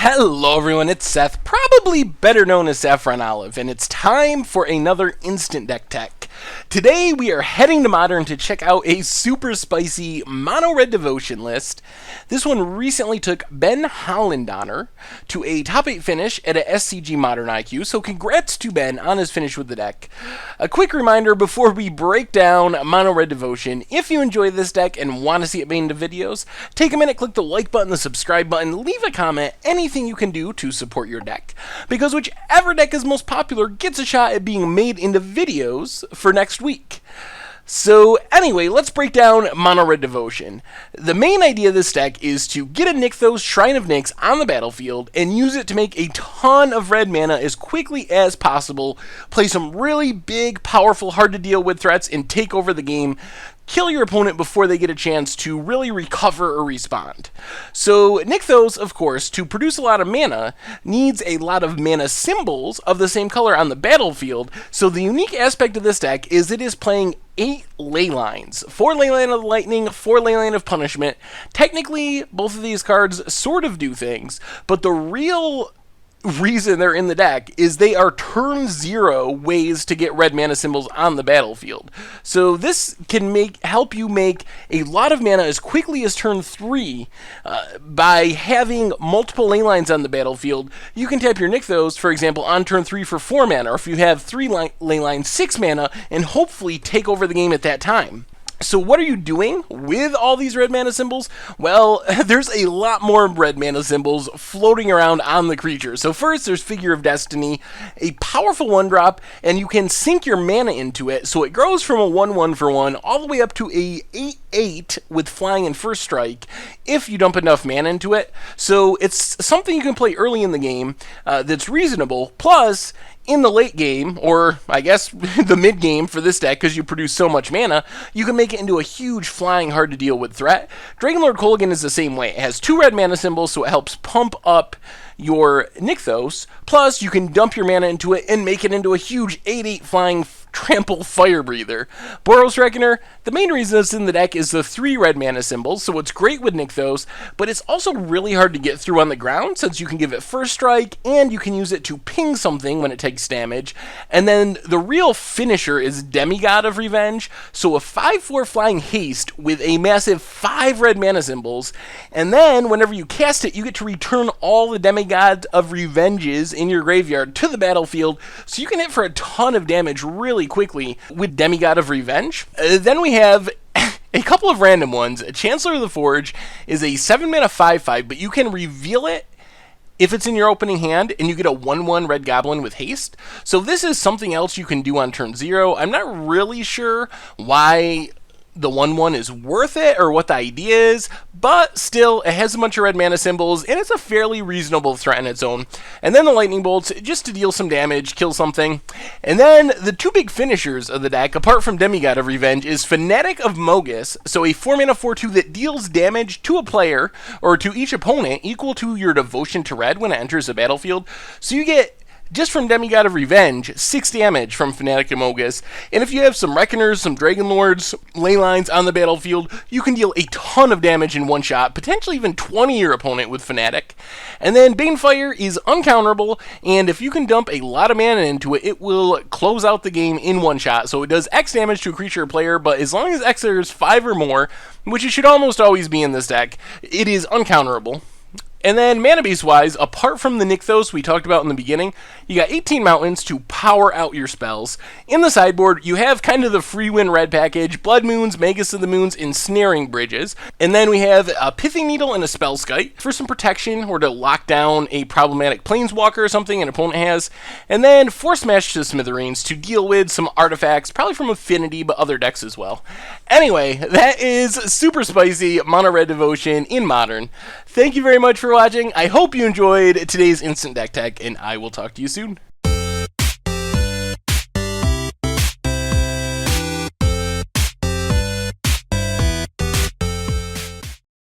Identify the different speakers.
Speaker 1: Hello everyone, it's Seth, probably better known as Saffron Olive, and it's time for another Instant Deck Tech. Today we are heading to Modern to check out a super spicy Mono Red Devotion list. This one recently took Ben Holland to a top 8 finish at a SCG Modern IQ, so congrats to Ben on his finish with the deck. A quick reminder before we break down Mono Red Devotion, if you enjoy this deck and want to see it made into videos, take a minute, click the like button, the subscribe button, leave a comment, anything you can do to support your deck, because whichever deck is most popular gets a shot at being made into videos for next week. So anyway, let's break down Mono Red Devotion. The main idea of this deck is to get a Nykthos Shrine of Nyx on the battlefield and use it to make a ton of red mana as quickly as possible, play some really big, powerful, hard to deal with threats, and take over the game. Kill your opponent before they get a chance to really recover or respond. So Nykthos, of course, to produce a lot of mana, needs a lot of mana symbols of the same color on the battlefield. So the unique aspect of this deck is it is playing 8 Leylines. 4 Leyline of Lightning, 4 Leyline of Punishment. Technically, both of these cards sort of do things, but the real reason they're in the deck is they are turn 0 ways to get red mana symbols on the battlefield. So this can help you make a lot of mana as quickly as turn 3 by having multiple Leylines on the battlefield. You can tap your Nykthos, for example, on turn 3 for 4 mana, or if you have 3 Leylines, 6 mana, and hopefully take over the game at that time. So what are you doing with all these red mana symbols? Well, there's a lot more red mana symbols floating around on the creature. So first, there's Figure of Destiny, a powerful 1-drop, and you can sink your mana into it, so it grows from a 1/1 for 1 all the way up to a 8/8 with flying and first strike if you dump enough mana into it. So it's something you can play early in the game that's reasonable, plus in the late game, or I guess the mid game for this deck, because you produce so much mana, you can make it into a huge flying, hard to deal with threat. Dragonlord Kolaghan is the same way. It has 2 red mana symbols, so it helps pump up your Nykthos, plus you can dump your mana into it and make it into a huge 8/8 flying trample fire breather. Boros Reckoner, the main reason it's in the deck is the 3 red mana symbols, so it's great with Nykthos, but it's also really hard to get through on the ground since you can give it first strike and you can use it to ping something when it takes damage. And then the real finisher is Demigod of Revenge, so a 5/4 flying haste with a massive 5 red mana symbols, and then whenever you cast it, you get to return all the Demigod of Revenges in your graveyard to the battlefield, so you can hit for a ton of damage really quickly with Demigod of Revenge. Then we have a couple of random ones. Chancellor of the Forge is a 7 mana 5/5, but you can reveal it if it's in your opening hand, and you get a 1/1 red goblin with haste. So this is something else you can do on turn 0. I'm not really sure why the 1/1 is worth it or what the idea is, but still, it has a bunch of red mana symbols, and it's a fairly reasonable threat on its own. And then the lightning bolts, just to deal some damage, kill something. And then the 2 big finishers of the deck, apart from Demigod of Revenge, is Fanatic of Mogis, so a 4 mana 4/2 that deals damage to a player, or to each opponent, equal to your devotion to red when it enters the battlefield. So you get, just from Demigod of Revenge, 6 damage from Fanatic of Mogis. And if you have some Reckoners, some Dragonlords, Leylines on the battlefield, you can deal a ton of damage in one shot, potentially even 20 your opponent with Fanatic. And then Banefire is uncounterable, and if you can dump a lot of mana into it, it will close out the game in one shot. So it does X damage to a creature or player, but as long as X is 5 or more, which it should almost always be in this deck, it is uncounterable. And then mana base wise, apart from the Nykthos we talked about in the beginning, you got 18 mountains to power out your spells. In the sideboard, you have kind of the free win red package, Blood Moons, Magus of the Moons, and Snaring Bridges. And then we have a Pithing Needle and a Spellskite for some protection, or to lock down a problematic Planeswalker or something an opponent has. And then Force Smash to Smithereens to deal with some artifacts, probably from Affinity, but other decks as well. Anyway, that is super spicy Mono Red Devotion in Modern. Thank you very much for watching. I hope you enjoyed today's Instant Deck Tech, and I will talk to you soon.